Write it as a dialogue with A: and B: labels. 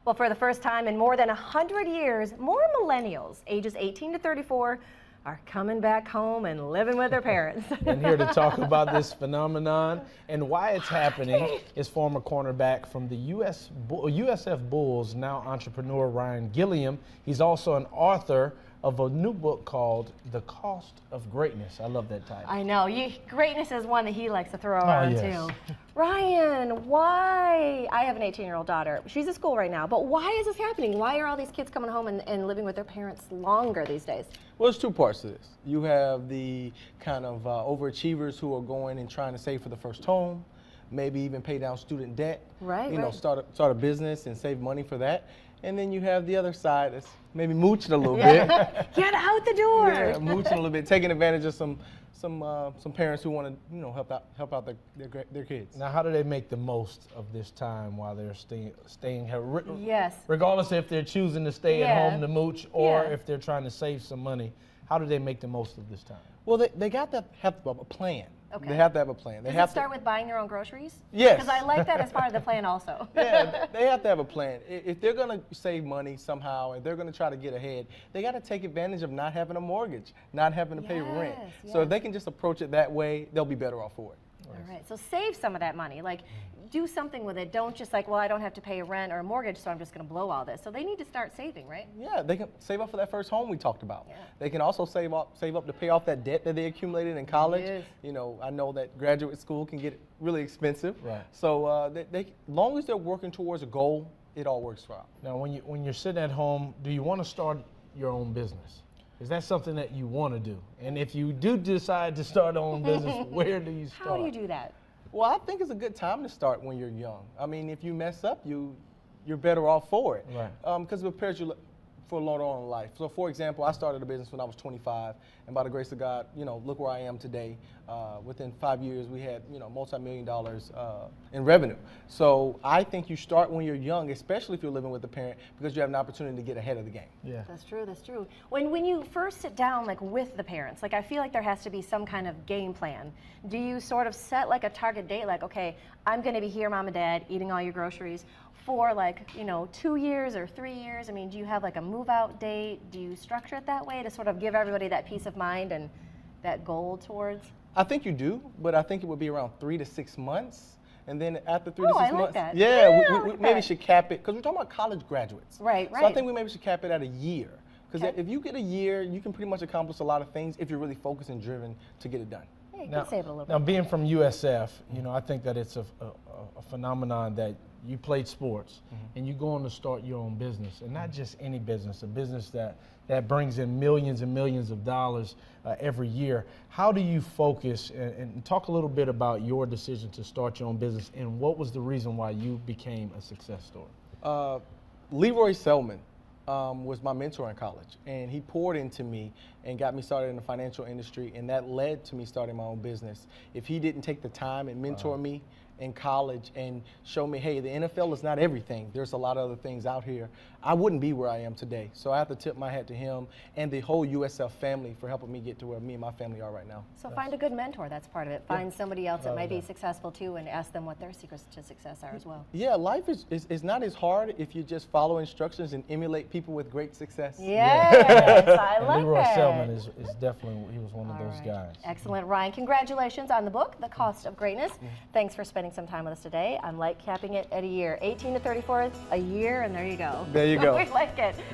A: Well, for the first time in more than 100 years, more millennials, ages 18 to 34, are coming back home and living with their parents.
B: And here to talk about this phenomenon and why it's happening is former cornerback from the USF Bulls, now entrepreneur Ryan Gilliam. He's also an author of a new book called The Cost of Greatness. I love that title.
A: I know. Greatness is one that he likes to throw around too. Ryan, why? I have an 18-year-old daughter. She's at school right now, but why is this happening? Why are all these kids coming home and living with their parents longer these days?
C: Well, there's two parts to this. You have the kind of overachievers who are going and trying to save for the first home, maybe even pay down student debt.
A: Right.
C: You know, start a business and save money for that. And then you have the other side that's maybe mooching a little bit.
A: Get out the door.
C: Yeah, mooching a little bit, taking advantage of some parents who want to help out their kids.
B: Now, how do they make the most of this time while they're staying here?
A: Yes.
B: Regardless if they're choosing to stay at home to mooch or if they're trying to save some money, how do they make the most of this time?
C: Well, they got to have a plan.
A: Okay.
C: They have to have a plan.
A: Does it start with buying their own groceries?
C: Yes.
A: Because I like that as part of the plan also.
C: Yeah, they have to have a plan. If they're going to save money somehow and they're going to try to get ahead, they got to take advantage of not having a mortgage, not having to pay rent. So if they can just approach it that way, they'll be better off for it.
A: All right, so save some of that money. Like, do something with it. Don't just like, well, I don't have to pay a rent or a mortgage, so I'm just going to blow all this. So they need to start saving, right?
C: Yeah, they can save up for that first home we talked about.
A: Yeah.
C: They can also save up to pay off that debt that they accumulated in college.
A: Yes.
C: You know, I know that graduate school can get really expensive.
B: Right.
C: So long as they're working towards a goal, it all works out.
B: Now, when you're sitting at home, do you want to start your own business? Is that something that you want to do? And if you do decide to start your own business, where do you start?
A: How do you do that?
C: Well, I think it's a good time to start when you're young. I mean, if you mess up, you're better off for it.
B: Right.
C: Because it prepares you for later on in life. So, for example, I started a business when I was 25, and by the grace of God, you know, look where I am today. Within 5 years, we had, you know, multi-million dollars in revenue. So I think you start when you're young, especially if you're living with a parent, because you have an opportunity to get ahead of the game.
B: Yeah.
A: That's true, that's true. When you first sit down like with the parents, like I feel like there has to be some kind of game plan. Do you sort of set like a target date, like, okay, I'm gonna be here, mom and dad, eating all your groceries for like, you know, 2 years or 3 years? I mean, do you have like a move out date? Do you structure it that way to sort of give everybody that peace of mind and that goal towards?
C: I think you do, but I think it would be around 3 to 6 months. And then after 3 to 6
A: I like
C: months,
A: that.
C: we maybe should cap it, because we're talking about college graduates.
A: Right,
C: So I think we maybe should cap it at a year. Because if you get a year, you can pretty much accomplish a lot of things if you're really focused and driven to get it done.
A: Yeah, you can save it a little bit.
B: Now, being from USF, you know, I think that it's a phenomenon that you played sports and you go on to start your own business, and not just any business, a business that brings in millions and millions of dollars every year. How do you focus, and talk a little bit about your decision to start your own business, and what was the reason why you became a success story?
C: Leroy Selman was my mentor in college, and he poured into me and got me started in the financial industry, and that led to me starting my own business. If he didn't take the time and mentor me in college and show me, hey, the NFL is not everything, there's a lot of other things out here, I wouldn't be where I am today. So I have to tip my hat to him and the whole USF family for helping me get to where me and my family are right now.
A: So find a good mentor, that's part of it. Find somebody else that might be successful too and ask them what their secrets to success are as well.
C: Yeah, life is not as hard if you just follow instructions and emulate people with great success.
A: Yes, I like
B: Leroy
A: that.
B: Selman is definitely, he was one of those guys.
A: Excellent, Ryan. Congratulations on the book, The Cost of Greatness. Thanks for spending some time with us today. I'm like capping it at a year. 18 to 34, a year, and there you go.
C: There you go.
A: We like it.